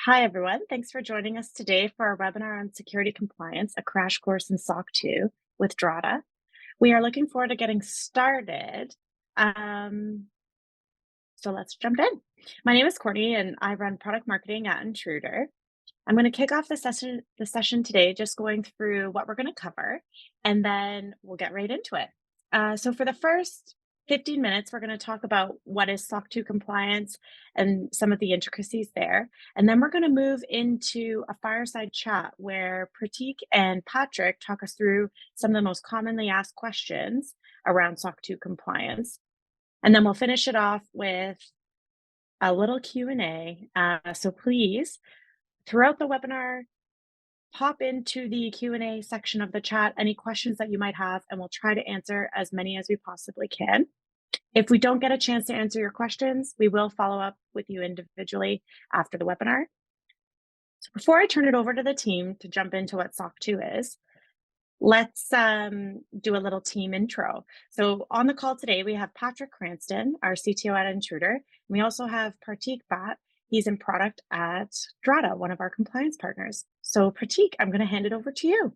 Hi, everyone. Thanks for joining us today for our webinar on security compliance, a crash course in SOC 2 with Drata. We are looking forward to getting started. So let's jump in. My name is Courtney, and I run product marketing at Intruder. I'm going to kick off the session today, just going through what we're going to cover, and then we'll get right into it. So for the first 15 minutes, we're going to talk about what is SOC 2 compliance and some of the intricacies there. And then we're going to move into a fireside chat where Pratik and Patrick talk us through some of the most commonly asked questions around SOC 2 compliance. And then we'll finish it off with a little Q&A. So please, throughout the webinar, pop into the Q&A section of the chat, any questions that you might have, and we'll try to answer as many as we possibly can. If we don't get a chance to answer your questions, we will follow up with you individually after the webinar. So before I turn it over to the team to jump into what SOC 2 is, let's do a little team intro. So on the call today, we have Patrick Craston, our CTO at Intruder. And we also have Pratik Bhat. He's in product at Drata, one of our compliance partners. So Pratik, I'm going to hand it over to you.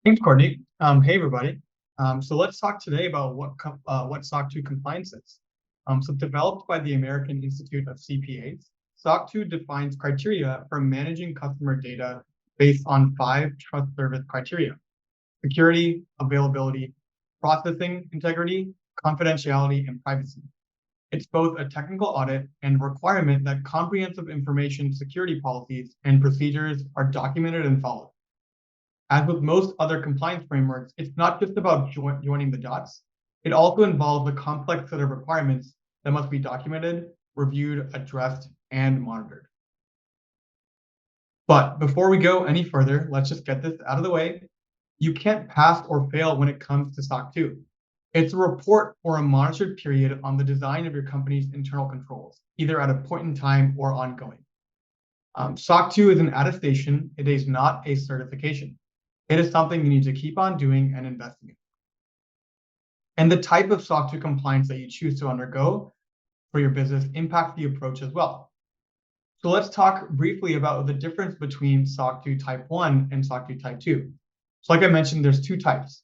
Thanks, Courtney. Hey, everybody. So let's talk today about what SOC 2 compliance is. So developed by the American Institute of CPAs, SOC 2 defines criteria for managing customer data based on 5 trust service criteria: security, availability, processing integrity, confidentiality, and privacy. It's both a technical audit and requirement that comprehensive information security policies and procedures are documented and followed. As with most other compliance frameworks, it's not just about joining the dots. It also involves a complex set of requirements that must be documented, reviewed, addressed, and monitored. But before we go any further, let's just get this out of the way. You can't pass or fail when it comes to SOC 2. It's a report or a monitored period on the design of your company's internal controls, either at a point in time or ongoing. SOC 2 is an attestation. It is not a certification. It is something you need to keep on doing and investing in. And the type of SOC 2 compliance that you choose to undergo for your business impacts the approach as well. So let's talk briefly about the difference between SOC 2 Type 1 and SOC 2 Type 2. So like I mentioned, there's 2 types.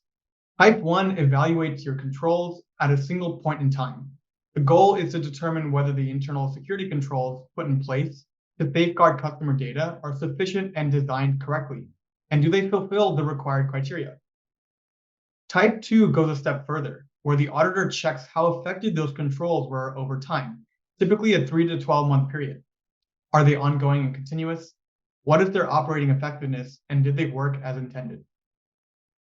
Type 1 evaluates your controls at a single point in time. The goal is to determine whether the internal security controls put in place to safeguard customer data are sufficient and designed correctly. And do they fulfill the required criteria? Type 2 goes a step further, where the auditor checks how effective those controls were over time, typically a 3 to 12-month period. Are they ongoing and continuous? What is their operating effectiveness, and did they work as intended?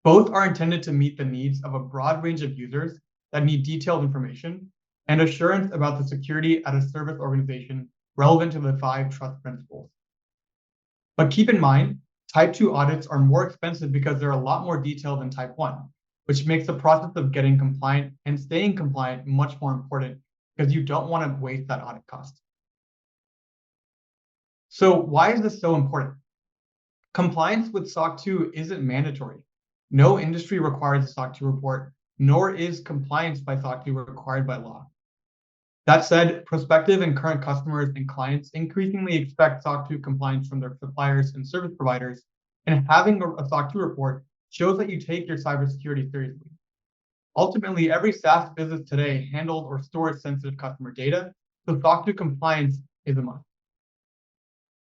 Both are intended to meet the needs of a broad range of users that need detailed information and assurance about the security at a service organization relevant to the 5 trust principles. But keep in mind, Type 2 audits are more expensive because they're a lot more detailed than Type 1, which makes the process of getting compliant and staying compliant much more important because you don't want to waste that audit cost. So why is this so important? Compliance with SOC 2 isn't mandatory. No industry requires a SOC 2 report, nor is compliance by SOC 2 required by law. That said, prospective and current customers and clients increasingly expect SOC 2 compliance from their suppliers and service providers, and having a SOC 2 report shows that you take your cybersecurity seriously. Ultimately, every SaaS business today handles or stores sensitive customer data, so SOC 2 compliance is a must.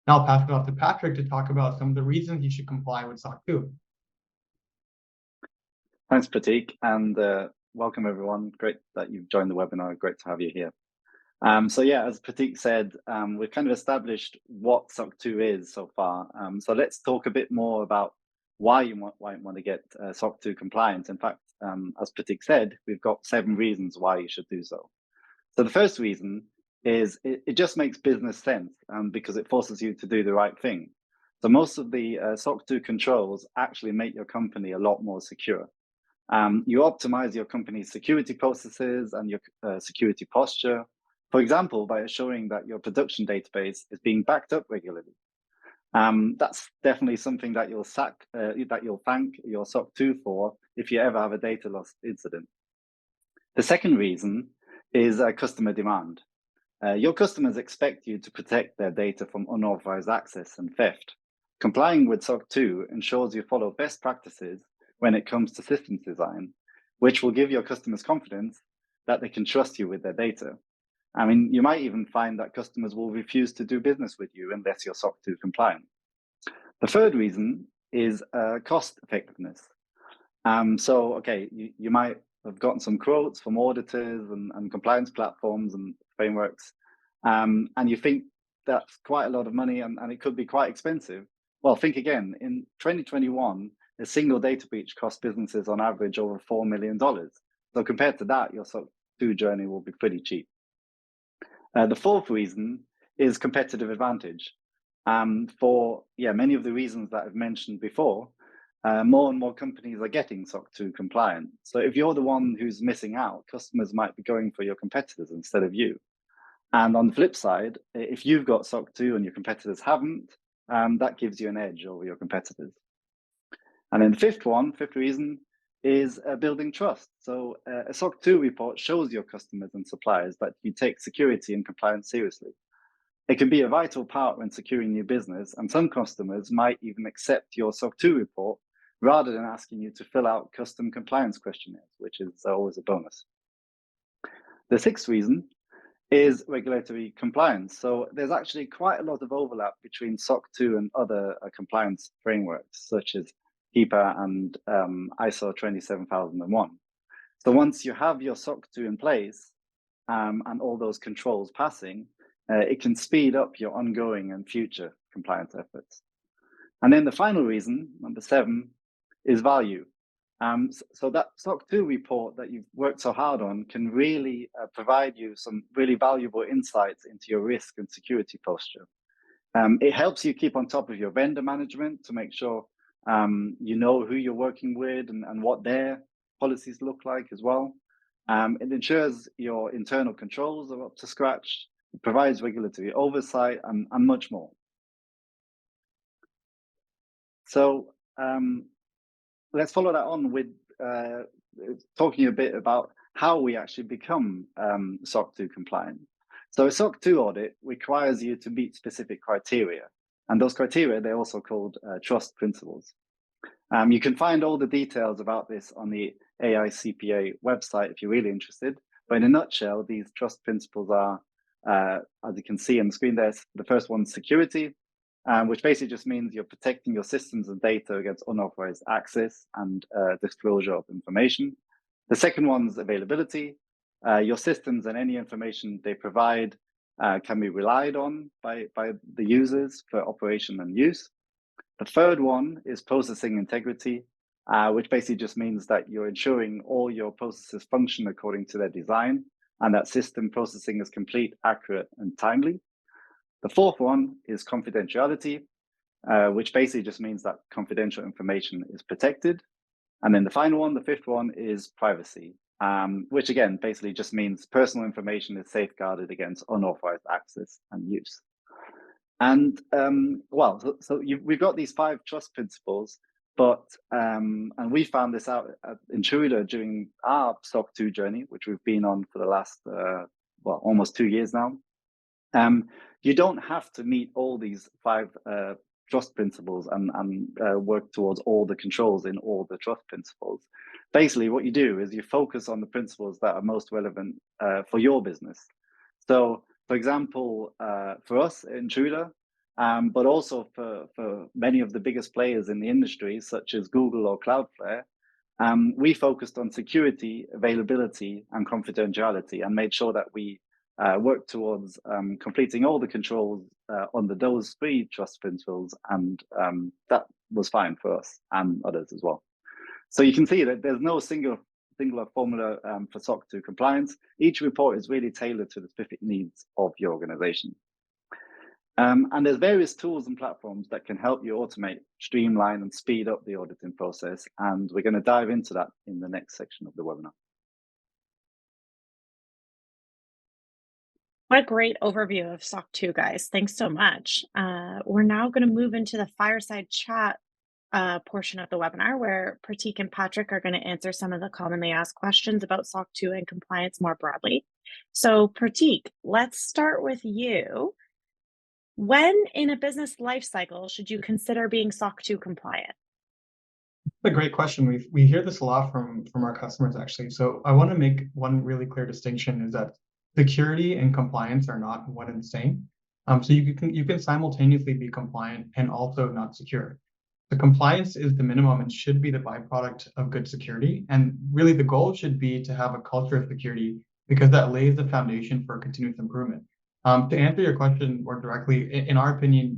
Now I'll pass it off to Patrick to talk about some of the reasons you should comply with SOC 2. Thanks, Pratik, and welcome everyone. Great that you've joined the webinar. Great to have you here. So yeah, as Pratik said, we've kind of established what SOC 2 is so far. So let's talk a bit more about why you want to get SOC 2 compliant. In fact, as Pratik said, we've got 7 reasons why you should do so. So the first reason is it just makes business sense because it forces you to do the right thing. So most of the SOC 2 controls actually make your company a lot more secure. You optimize your company's security processes and your security posture, for example, by assuring that your production database is being backed up regularly. That's definitely something that you'll thank your SOC 2 for if you ever have a data loss incident. The second reason is customer demand. Your customers expect you to protect their data from unauthorized access and theft. Complying with SOC 2 ensures you follow best practices when it comes to systems design, which will give your customers confidence that they can trust you with their data. I mean, you might even find that customers will refuse to do business with you unless you're SOC 2 compliant. The third reason is cost effectiveness. Okay, you might have gotten some quotes from auditors and compliance platforms and frameworks, and you think that's quite a lot of money and it could be quite expensive. Well, think again. In 2021, a single data breach cost businesses on average over $4 million. So compared to that, your SOC 2 journey will be pretty cheap. The fourth reason is competitive advantage. For many of the reasons that I've mentioned before, more and more companies are getting SOC 2 compliant. So if you're the one who's missing out, customers might be going for your competitors instead of you. And on the flip side, if you've got SOC 2 and your competitors haven't, that gives you an edge over your competitors. And then the fifth reason is building trust. So a SOC 2 report shows your customers and suppliers that you take security and compliance seriously. It can be a vital part when securing new business, and some customers might even accept your SOC 2 report rather than asking you to fill out custom compliance questionnaires, which is always a bonus. The sixth reason is regulatory compliance. So there's actually quite a lot of overlap between SOC 2 and other compliance frameworks, such as HIPAA and ISO 27001. So once you have your SOC 2 in place and all those controls passing, it can speed up your ongoing and future compliance efforts. And then the final reason, number 7, is value. So that SOC 2 report that you've worked so hard on can really provide you some really valuable insights into your risk and security posture. It helps you keep on top of your vendor management to make sure you know who you're working with and what their policies look like as well. It ensures your internal controls are up to scratch. It provides regulatory oversight and much more. So let's follow that on with talking a bit about how we actually become SOC 2 compliant. So a SOC 2 audit requires you to meet specific criteria. And those criteria, they're also called trust principles. You can find all the details about this on the AICPA website if you're really interested. But in a nutshell, these trust principles are, as you can see on the screen there, the first one's security, which basically just means you're protecting your systems and data against unauthorized access and disclosure of information. The second one's availability. Your systems and any information they provide can be relied on by the users for operation and use. The third one is processing integrity, which basically just means that you're ensuring all your processes function according to their design and that system processing is complete, accurate, and timely. The fourth one is confidentiality, which basically just means that confidential information is protected. And then the final one, the fifth one, is privacy, which again basically just means personal information is safeguarded against unauthorized access and use. And we've got these 5 trust principles, but and we found this out at Intruder during our SOC 2 journey, which we've been on for the last almost 2 years now. You don't have to meet all these 5 trust principles and work towards all the controls in all the trust principles. Basically, what you do is you focus on the principles that are most relevant for your business. So, for example, for us, Intruder, but also for many of the biggest players in the industry, such as Google or Cloudflare, we focused on security, availability, and confidentiality, and made sure that we worked towards completing all the controls under those 3 trust principles, and that was fine for us and others as well. So you can see that there's no singular formula for SOC 2 compliance. Each report is really tailored to the specific needs of your organization. And there's various tools and platforms that can help you automate, streamline, and speed up the auditing process. And we're going to dive into that in the next section of the webinar. What a great overview of SOC 2, guys. Thanks so much. We're now going to move into the fireside chat portion of the webinar where Pratik and Patrick are going to answer some of the commonly asked questions about SOC 2 and compliance more broadly. So Pratik, let's start with you. When in a business lifecycle should you consider being SOC 2 compliant? That's a great question. We hear this a lot from our customers, actually. So I want to make one really clear distinction is that security and compliance are not one and the same. So you can simultaneously be compliant and also not secure. The compliance is the minimum and should be the byproduct of good security. And really the goal should be to have a culture of security because that lays the foundation for continuous improvement. To answer your question more directly, in our opinion,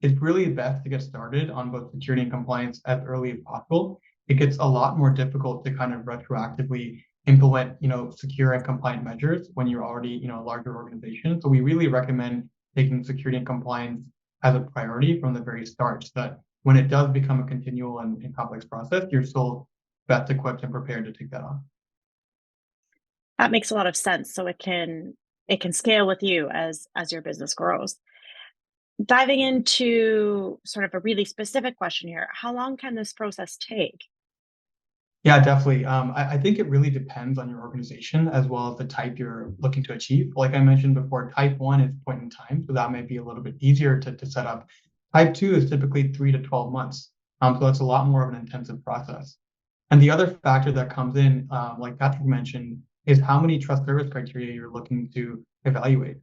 it's really best to get started on both security and compliance as early as possible. It gets a lot more difficult to kind of retroactively implement, secure and compliant measures when you're already, a larger organization. So we really recommend taking security and compliance as a priority from the very start, so that when it does become a continual and complex process, you're still best equipped and prepared to take that on. That makes a lot of sense. So it can scale with you as your business grows. Diving into sort of a really specific question here, how long can this process take? Yeah, definitely. I think it really depends on your organization as well as the type you're looking to achieve. Like I mentioned before, type 1 is point in time, so that may be a little bit easier to set up. Type 2 is typically 3 to 12 months. So that's a lot more of an intensive process. And the other factor that comes in, like Patrick mentioned, is how many trust service criteria you're looking to evaluate.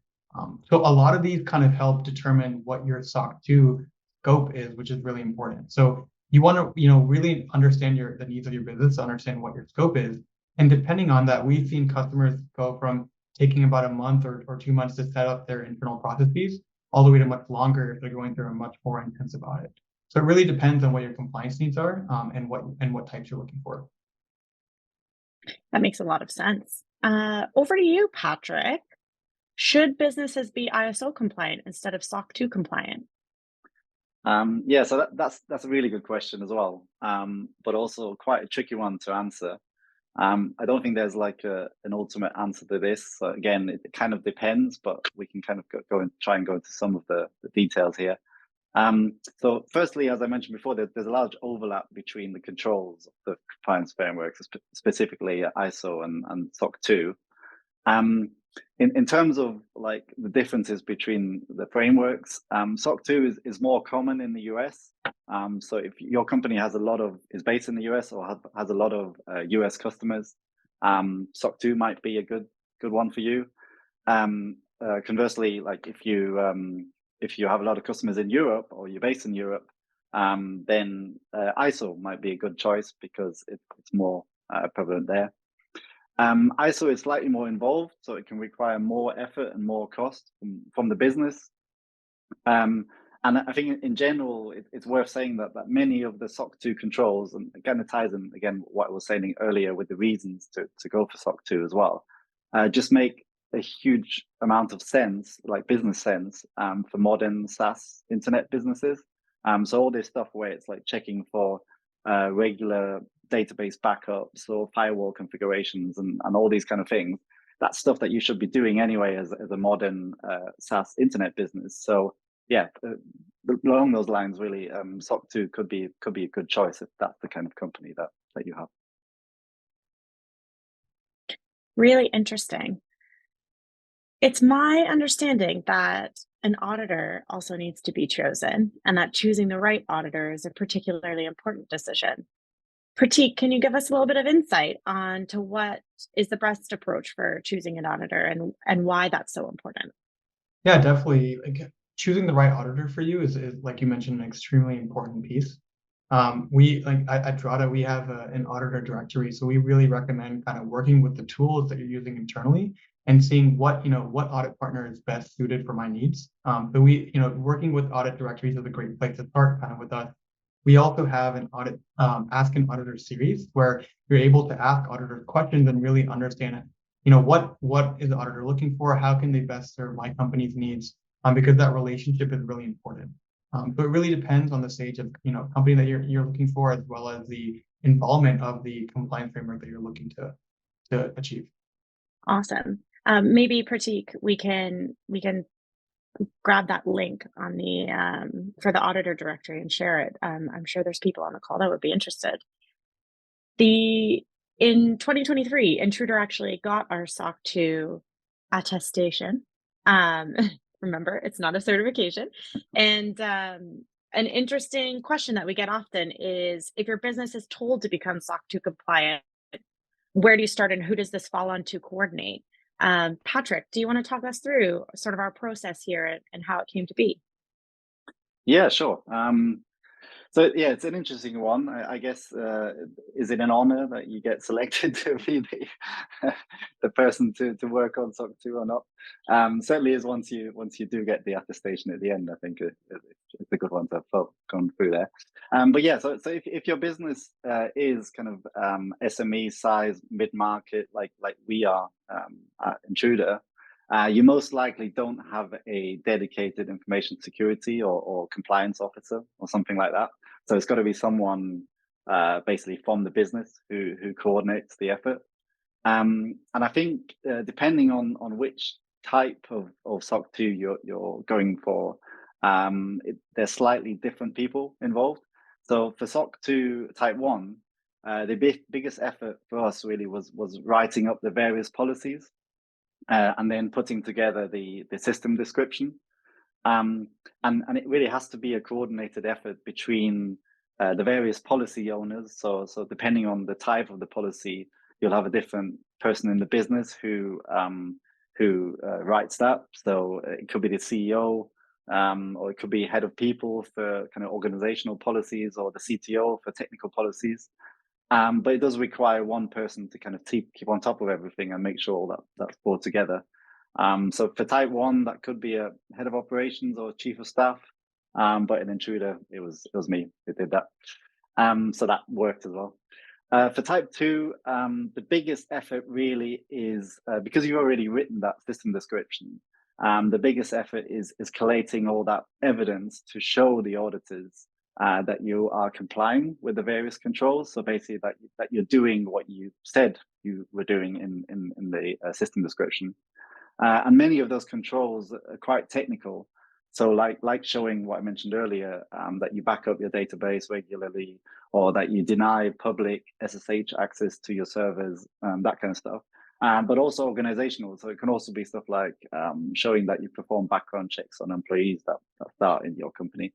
So a lot of these kind of help determine what your SOC 2 scope is, which is really important. So you want to, really understand the needs of your business, understand what your scope is. And depending on that, we've seen customers go from taking about a month or 2 months to set up their internal processes, all the way to much longer if they're going through a much more intensive audit. So it really depends on what your compliance needs are, and what types you're looking for. That makes a lot of sense. Over to you, Patrick. Should businesses be ISO compliant instead of SOC 2 compliant? Yeah, so that's a really good question as well, but also quite a tricky one to answer. I don't think there's like an ultimate answer to this. So again, it kind of depends, but we can kind of go and try and go into some of the details here. So firstly, as I mentioned before, there's a large overlap between the controls of the compliance frameworks, specifically ISO and SOC 2. In terms of like the differences between the frameworks, SOC 2 is more common in the US. So if your company is based in the US or has a lot of US customers, SOC 2 might be a good one for you. Conversely, like if you have a lot of customers in Europe or you're based in Europe, then ISO might be a good choice because it's more prevalent there. ISO is slightly more involved, so it can require more effort and more cost from the business. And I think in general, it's worth saying that many of the SOC 2 controls, and again, it ties in again what I was saying earlier with the reasons to go for SOC 2 as well, just make a huge amount of sense, like business sense, for modern SaaS internet businesses. So all this stuff where it's like checking for regular database backups or firewall configurations and all these kind of things, that's stuff that you should be doing anyway as a modern SaaS internet business. So yeah, along those lines, really, SOC 2 could be a good choice if that's the kind of company that you have. Really interesting. It's my understanding that an auditor also needs to be chosen, and that choosing the right auditor is a particularly important decision. Pratik, can you give us a little bit of insight on to what is the best approach for choosing an auditor and why that's so important? Yeah, definitely. Like, choosing the right auditor for you is like you mentioned, an extremely important piece. We like at Drata, we have an auditor directory, so we really recommend kind of working with the tools that you're using internally and seeing what audit partner is best suited for my needs. So working with audit directories is a great place to start kind of with us. We also have an ask an auditor series where you're able to ask auditors questions and really understand, what is the auditor looking for? How can they best serve my company's needs? Because that relationship is really important. So it really depends on the stage of company that you're looking for, as well as the involvement of the compliance framework that you're looking to achieve. Awesome. Maybe Pratik, we can grab that link on the for the auditor directory and share it. I'm sure there's people on the call that would be interested. In 2023, Intruder actually got our SOC 2 attestation. Remember, it's not a certification. And an interesting question that we get often is, if your business is told to become SOC 2 compliant, where do you start and who does this fall on to coordinate? Patrick, do you want to talk us through sort of our process here and how it came to be? Yeah, sure. So yeah, it's an interesting one. I guess is it an honor that you get selected to be the person to work on SOC 2 or not? Certainly is once you do get the attestation at the end. I think it's a good one to have gone through there. But yeah, so if your business is kind of SME size, mid market, like we are at Intruder, you most likely don't have a dedicated information security or compliance officer or something like that. So it's got to be someone basically from the business who coordinates the effort. And I think depending on which type of SOC 2 you're going for, there's slightly different people involved. So for SOC 2 type 1, the biggest effort for us really was writing up the various policies. And then putting together the system description. And it really has to be a coordinated effort between the various policy owners. So depending on the type of the policy, you'll have a different person in the business who writes that. So it could be the CEO, or it could be head of people for kind of organizational policies, or the CTO for technical policies. But it does require one person to kind of keep on top of everything and make sure that's brought together. So for type 1, that could be a head of operations or chief of staff. But in Intruder, it was me who did that. So that worked as well. For type 2, the biggest effort really is because you've already written that system description. The biggest effort is collating all that evidence to show the auditors that you are complying with the various controls. So basically that you're doing what you said you were doing in the system description. And many of those controls are quite technical. So like showing what I mentioned earlier, that you back up your database regularly, or that you deny public SSH access to your servers, that kind of stuff. But also organizational. So it can also be stuff like showing that you perform background checks on employees that start in your company.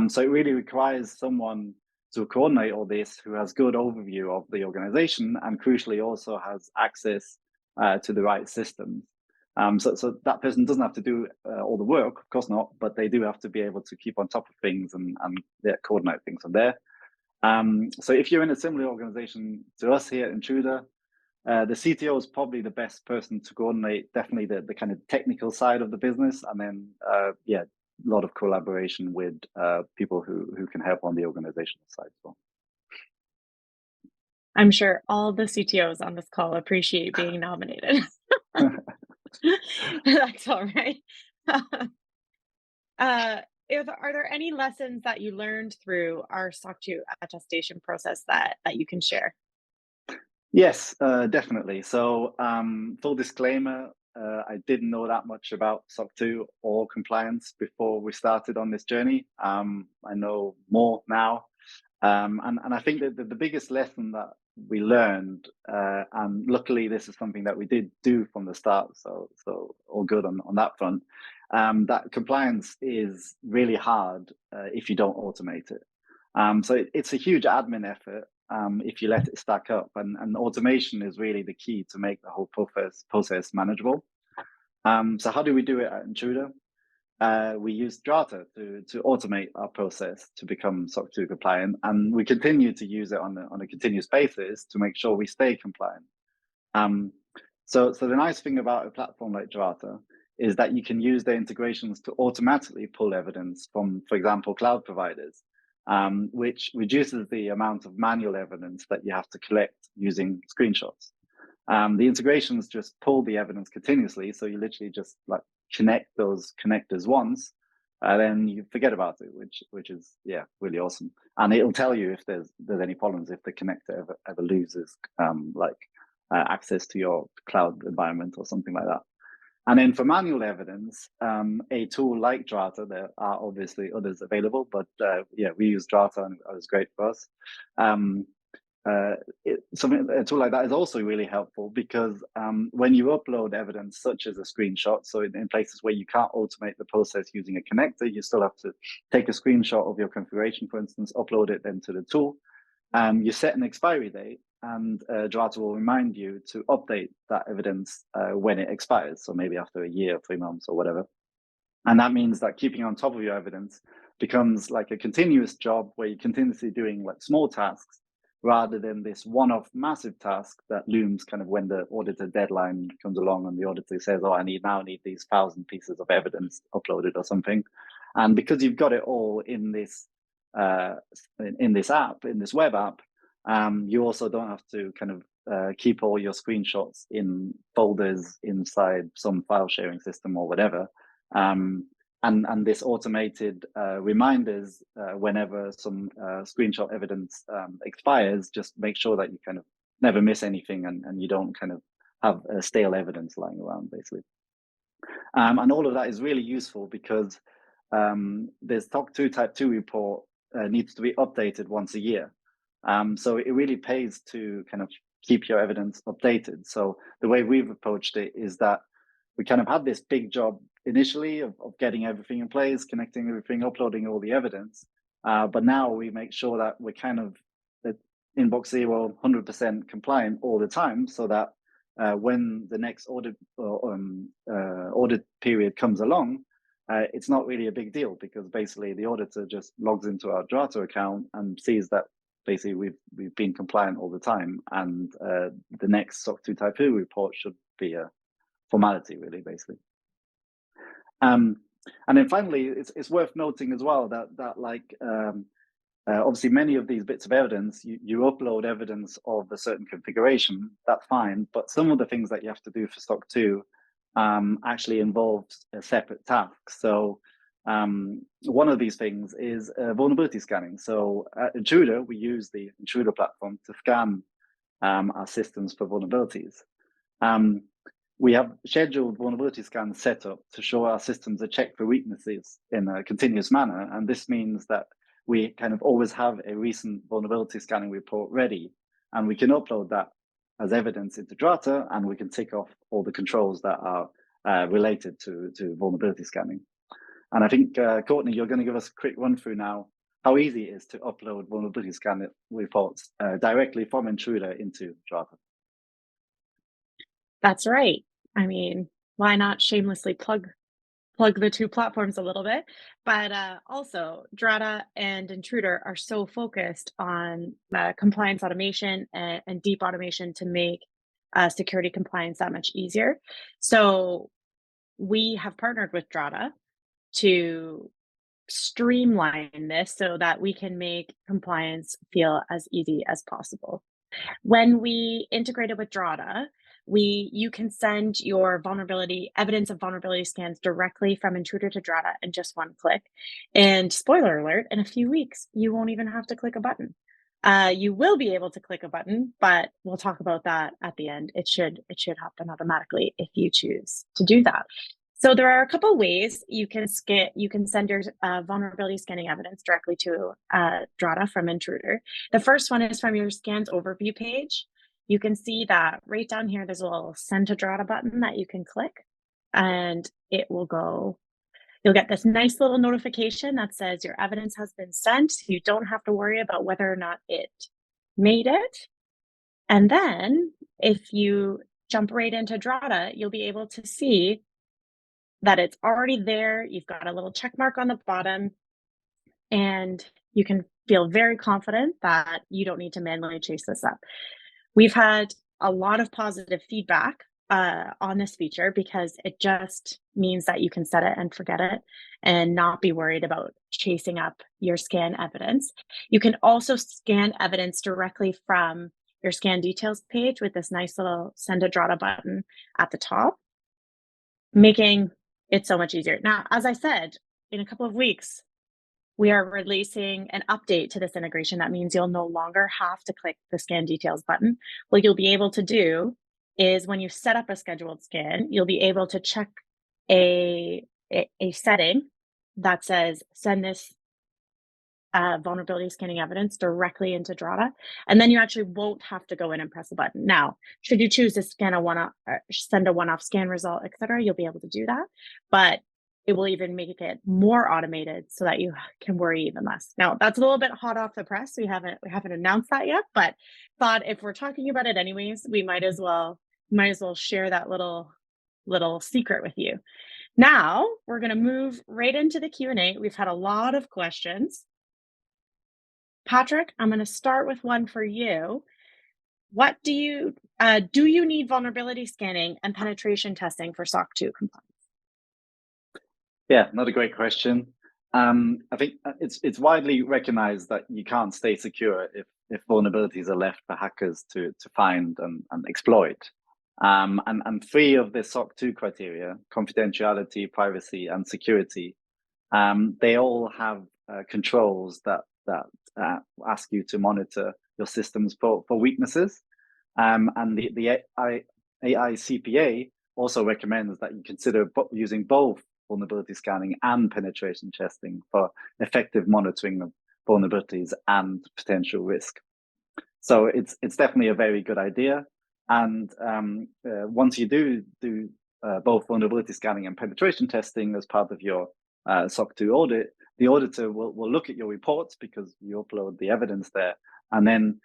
So it really requires someone to coordinate all this who has good overview of the organization, and crucially also has access to the right systems. So that person doesn't have to do all the work, of course not, but they do have to be able to keep on top of things and coordinate things from there. So if you're in a similar organization to us here at Intruder, the CTO is probably the best person to coordinate definitely the kind of technical side of the business, and then a lot of collaboration with people who can help on the organizational side as well. I'm sure all the CTOs on this call appreciate being nominated. That's all right. Are there any lessons that you learned through our SOC 2 attestation process that you can share? Yes, definitely. So full disclaimer, I didn't know that much about SOC 2 or compliance before we started on this journey. I know more now. And I think that the biggest lesson that we learned, and luckily this is something that we did do from the start, so all good on that front, that compliance is really hard if you don't automate it. So it's a huge admin effort if you let it stack up, and automation is really the key to make the whole process manageable. So how do we do it at Intruder? We use Drata to automate our process to become SOC 2 compliant, and we continue to use it on a continuous basis to make sure we stay compliant. So the nice thing about a platform like Drata is that you can use the integrations to automatically pull evidence from, for example, cloud providers, which reduces the amount of manual evidence that you have to collect using screenshots. The integrations just pull the evidence continuously, so you literally just like connect those connectors once, then you forget about it, which is really awesome. And it'll tell you if there's any problems, if the connector ever loses access to your cloud environment or something like that. And then for manual evidence, a tool like Drata, there are obviously others available, but yeah, we use Drata and it was great for us. A tool like that is also really helpful because when you upload evidence such as a screenshot, so in places where you can't automate the process using a connector, you still have to take a screenshot of your configuration, for instance, upload it then to the tool. You set an expiry date, and Drata will remind you to update that evidence when it expires, so maybe after a year, 3 months, or whatever. And that means that keeping on top of your evidence becomes like a continuous job where you're continuously doing like small tasks rather than this one-off massive task that looms kind of when the auditor deadline comes along and the auditor says, oh, I now need these 1,000 pieces of evidence uploaded or something. And because you've got it all in this app, in this web app, you also don't have to kind of keep all your screenshots in folders inside some file sharing system or whatever. And this automated reminders whenever some screenshot evidence expires, just make sure that you kind of never miss anything and you don't kind of have stale evidence lying around, basically. And all of that is really useful because this SOC 2 Type 2 report needs to be updated once a year. So it really pays to kind of keep your evidence updated. So the way we've approached it is that we kind of had this big job initially of getting everything in place, connecting everything, uploading all the evidence. But now we make sure that we're kind of inbox zero, 100% compliant all the time, so that when the next audit period comes along, it's not really a big deal because basically the auditor just logs into our Drata account and sees that basically we've been compliant all the time, and the next SOC 2 Type 2 report should be a formality, really, basically. And then finally, it's worth noting as well that like obviously many of these bits of evidence, you upload evidence of a certain configuration, that's fine, but some of the things that you have to do for SOC 2 actually involves a separate task. So one of these things is vulnerability scanning. So at Intruder, we use the Intruder platform to scan our systems for vulnerabilities. We have scheduled vulnerability scans set up to show our systems are checked for weaknesses in a continuous manner. And this means that we kind of always have a recent vulnerability scanning report ready, and we can upload that as evidence into Drata, and we can tick off all the controls that are related to vulnerability scanning. And I think, Courtney, you're going to give us a quick run through now how easy it is to upload vulnerability scan reports directly from Intruder into Drata. That's right. I mean, why not shamelessly plug the two platforms a little bit? But also, Drata and Intruder are so focused on compliance automation and deep automation to make security compliance that much easier. So we have partnered with Drata to streamline this so that we can make compliance feel as easy as possible. When we integrated with Drata, you can send your evidence of vulnerability scans directly from Intruder to Drata in just one click. And spoiler alert, in a few weeks, you won't even have to click a button. You will be able to click a button, but we'll talk about that at the end. It should happen automatically if you choose to do that. So there are a couple ways you can send your vulnerability scanning evidence directly to Drata from Intruder. The first one is from your scans overview page. You can see that right down here, there's a little send to Drata button that you can click, and it will go. You'll get this nice little notification that says your evidence has been sent. So you don't have to worry about whether or not it made it. And then if you jump right into Drata, you'll be able to see that it's already there. You've got a little check mark on the bottom, and you can feel very confident that you don't need to manually chase this up. We've had a lot of positive feedback on this feature because it just means that you can set it and forget it and not be worried about chasing up your scan evidence. You can also scan evidence directly from your scan details page with this nice little send a Drata button at the top, making it so much easier. Now, as I said, in a couple of weeks, we are releasing an update to this integration. That means you'll no longer have to click the scan details button. What you'll be able to do is when you set up a scheduled scan, you'll be able to check a setting that says send this vulnerability scanning evidence directly into Drata, and then you actually won't have to go in and press a button. Now, should you choose to scan a one-off, send a one-off scan result, etc., you'll be able to do that, but it will even make it more automated so that you can worry even less. Now, that's a little bit hot off the press. We haven't announced that yet, but thought if we're talking about it anyways, we might as well share that little secret with you. Now, we're going to move right into the Q&A. We've had a lot of questions. Patrick, I'm going to start with one for you. What do you need vulnerability scanning and penetration testing for SOC 2 compliance? Yeah, another great question. I think it's widely recognized that you can't stay secure if vulnerabilities are left for hackers to find and exploit. And three of the SOC 2 criteria, confidentiality, privacy, and security, they all have controls that ask you to monitor your systems for weaknesses. And the AICPA also recommends that you consider using both vulnerability scanning and penetration testing for effective monitoring of vulnerabilities and potential risk. So it's definitely a very good idea. And once you do both vulnerability scanning and penetration testing as part of your SOC 2 audit, the auditor will look at your reports because you upload the evidence there. And then,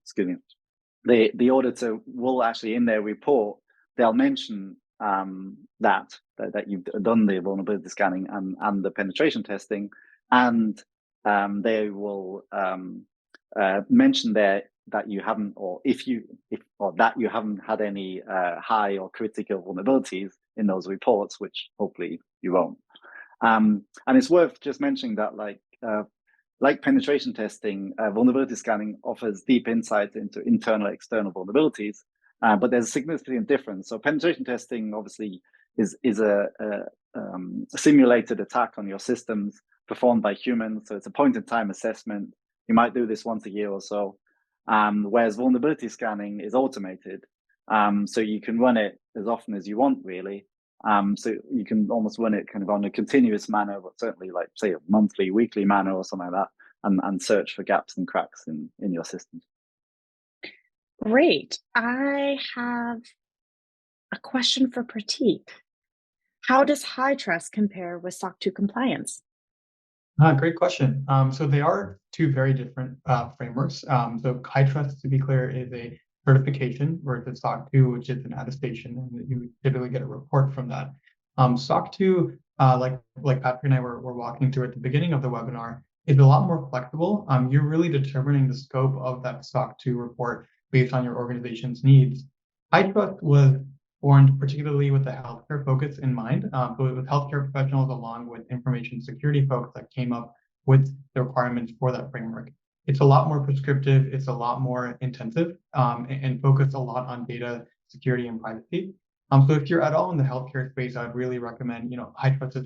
excuse me, the auditor will actually, in their report, they'll mention that you've done the vulnerability scanning and the penetration testing, and they will mention there that you haven't, or that you haven't had any high or critical vulnerabilities in those reports, which hopefully you won't. And it's worth just mentioning that, like penetration testing, vulnerability scanning offers deep insight into internal and external vulnerabilities, but there's a significant difference. So penetration testing obviously is a simulated attack on your systems performed by humans. So it's a point-in-time assessment. You might do this once a year or so, whereas vulnerability scanning is automated. So you can run it as often as you want, really. So you can almost run it kind of on a continuous manner, but certainly like, say, a monthly, weekly manner or something like that, and search for gaps and cracks in your systems. Great. I have a question for Pratik. How does high trust compare with SOC 2 compliance? Great question. So they are two very different frameworks. So high trust, to be clear, is a certification, whereas the SOC 2, which is an attestation, and you typically get a report from that. SOC 2, like Patrick and I were walking through at the beginning of the webinar, is a lot more flexible. You're really determining the scope of that SOC 2 report based on your organization's needs. High trust was formed particularly with the healthcare focus in mind, but with healthcare professionals along with information security folks that came up with the requirements for that framework. It's a lot more prescriptive, it's a lot more intensive, and focused a lot on data security and privacy. So if you're at all in the healthcare space, I'd really recommend, high trust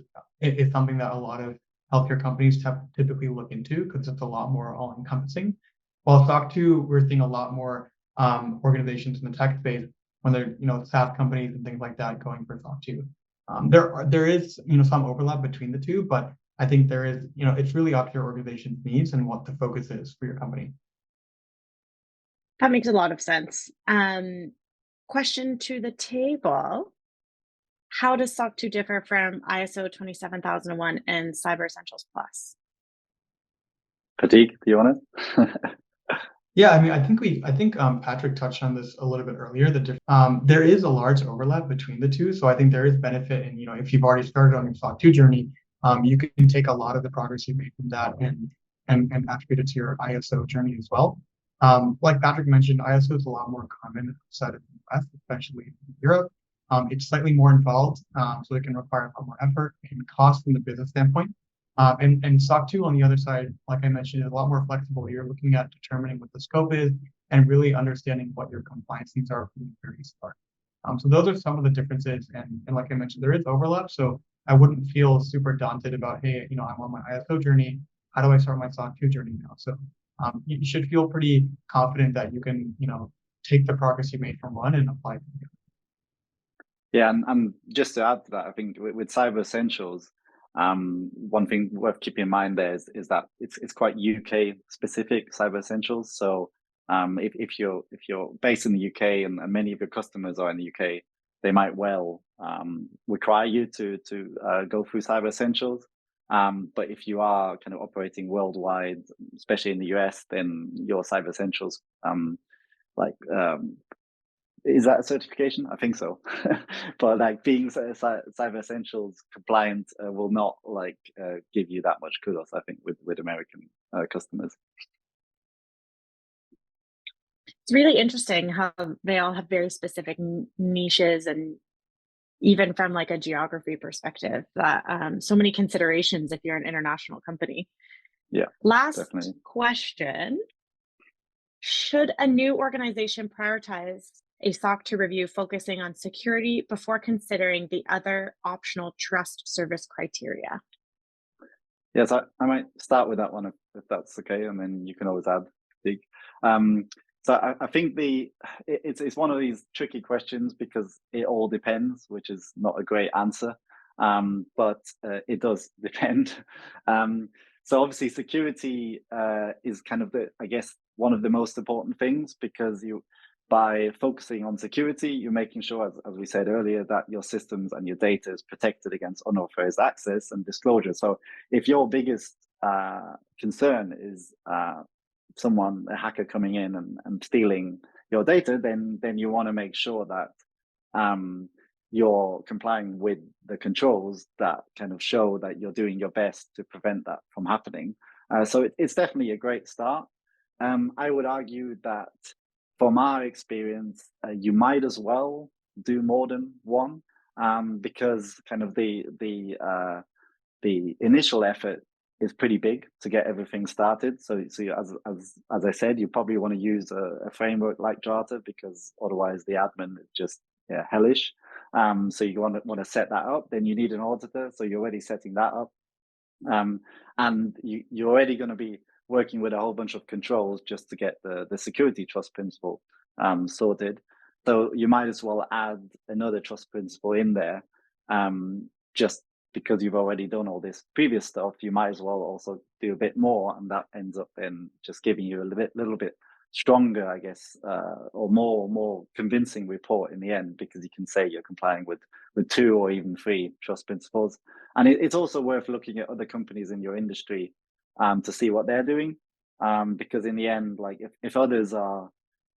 is something that a lot of healthcare companies typically look into because it's a lot more all-encompassing. While SOC 2, we're seeing a lot more organizations in the tech space when they're, SaaS companies and things like that going for SOC 2. There is, some overlap between the two, but I think there is, it's really up to your organization's needs and what the focus is for your company. That makes a lot of sense. Question to the table. How does SOC 2 differ from ISO 27001 and Cyber Essentials Plus? Pratik, do you want it? Yeah, I think Patrick touched on this a little bit earlier. There is a large overlap between the two, so I think there is benefit in, if you've already started on your SOC 2 journey, you can take a lot of the progress you made from that and attribute it to your ISO journey as well. Like Patrick mentioned, ISO is a lot more common outside of the US, especially in Europe. It's slightly more involved, so it can require a lot more effort and cost from the business standpoint. And SOC 2 on the other side, like I mentioned, is a lot more flexible. You're looking at determining what the scope is and really understanding what your compliance needs are from the very start. So those are some of the differences. And like I mentioned, there is overlap. So I wouldn't feel super daunted about, hey, I'm on my ISO journey. How do I start my SOC 2 journey now? So you should feel pretty confident that you can, take the progress you made from one and apply it to the other. Yeah, and just to add to that, I think with Cyber Essentials, one thing worth keeping in mind there is that it's quite UK specific Cyber Essentials. So if you're based in the UK and many of your customers are in the UK, they might well require you to go through Cyber Essentials. But if you are kind of operating worldwide, especially in the US, then your Cyber Essentials is that a certification? I think so. But like being Cyber Essentials compliant will not give you that much kudos, I think, with American customers. It's really interesting how they all have very specific niches, and even from like a geography perspective, that so many considerations if you're an international company. Yeah. Last definitely. question. Should a new organization prioritize a SOC 2 review focusing on security before considering the other optional trust service criteria? Yes, I might start with that one if that's okay, and then you can always add, Dig. So I think it's one of these tricky questions because it all depends, which is not a great answer, but it does depend. So obviously security is kind of I guess one of the most important things, because by focusing on security, you're making sure, as we said earlier, that your systems and your data is protected against unauthorized access and disclosure. So if your biggest concern is a hacker coming in and stealing your data, then you want to make sure that you're complying with the controls that kind of show that you're doing your best to prevent that from happening. So it's definitely a great start. I would argue that from our experience, you might as well do more than one, because kind of the initial effort is pretty big to get everything started. So as I said, you probably want to use a framework like Drata, because otherwise the admin is just hellish. So you want to set that up. Then you need an auditor, so you're already setting that up, and you're already going to be working with a whole bunch of controls just to get the security trust principle sorted. So you might as well add another trust principle in there, just because you've already done all this previous stuff. You might as well also do a bit more, and that ends up then just giving you a little bit stronger, I guess, or more convincing report in the end, because you can say you're complying with 2 or even 3 trust principles. And it's also worth looking at other companies in your industry to see what they're doing, because in the end, like if others are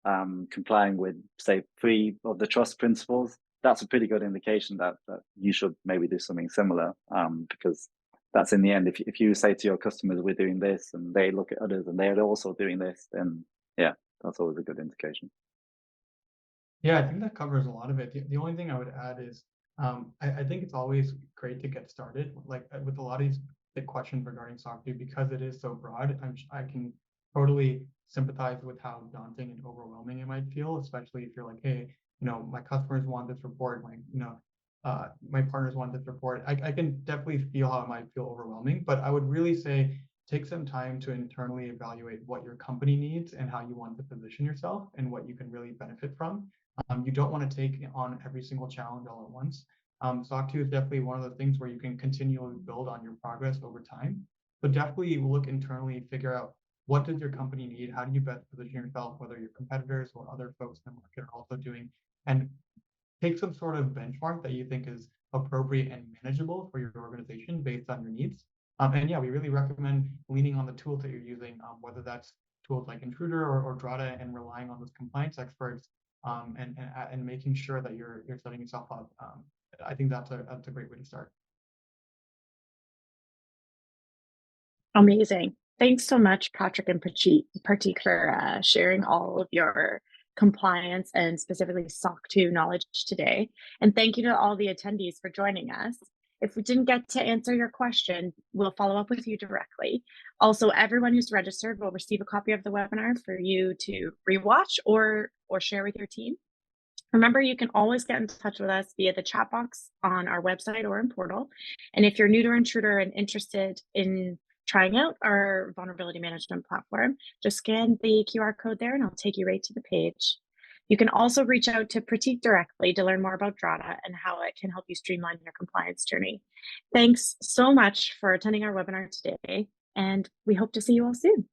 complying with, say, 3 of the trust principles, that's a pretty good indication that you should maybe do something similar, because that's in the end, if you say to your customers, we're doing this, and they look at others and they're also doing this, then yeah, that's always a good indication. Yeah, I think that covers a lot of it. The only thing I would add is I think it's always great to get started. Like with a lot of these big questions regarding SOC 2, because it is so broad, I can totally sympathize with how daunting and overwhelming it might feel, especially if you're like, hey, my customers want this report, my partners want this report. I can definitely feel how it might feel overwhelming, but I would really say take some time to internally evaluate what your company needs and how you want to position yourself and what you can really benefit from. You don't want to take on every single challenge all at once. SOC 2 is definitely one of the things where you can continually build on your progress over time. But definitely look internally, figure out what does your company need, how do you best position yourself, whether your competitors or other folks in the market are also doing, and take some sort of benchmark that you think is appropriate and manageable for your organization based on your needs. And yeah, we really recommend leaning on the tools that you're using, whether that's tools like Intruder or Drata, and relying on those compliance experts, and making sure that you're setting yourself up. I think that's a great way to start. Amazing. Thanks so much, Patrick and Pratik, for sharing all of your compliance and specifically SOC 2 knowledge today. And thank you to all the attendees for joining us. If we didn't get to answer your question, we'll follow up with you directly. Also, everyone who's registered will receive a copy of the webinar for you to rewatch or share with your team. Remember, you can always get in touch with us via the chat box on our website or in Portal. And if you're new to Intruder and interested in trying out our vulnerability management platform, just scan the QR code there and I'll take you right to the page. You can also reach out to Pratik directly to learn more about Drata and how it can help you streamline your compliance journey. Thanks so much for attending our webinar today, and we hope to see you all soon.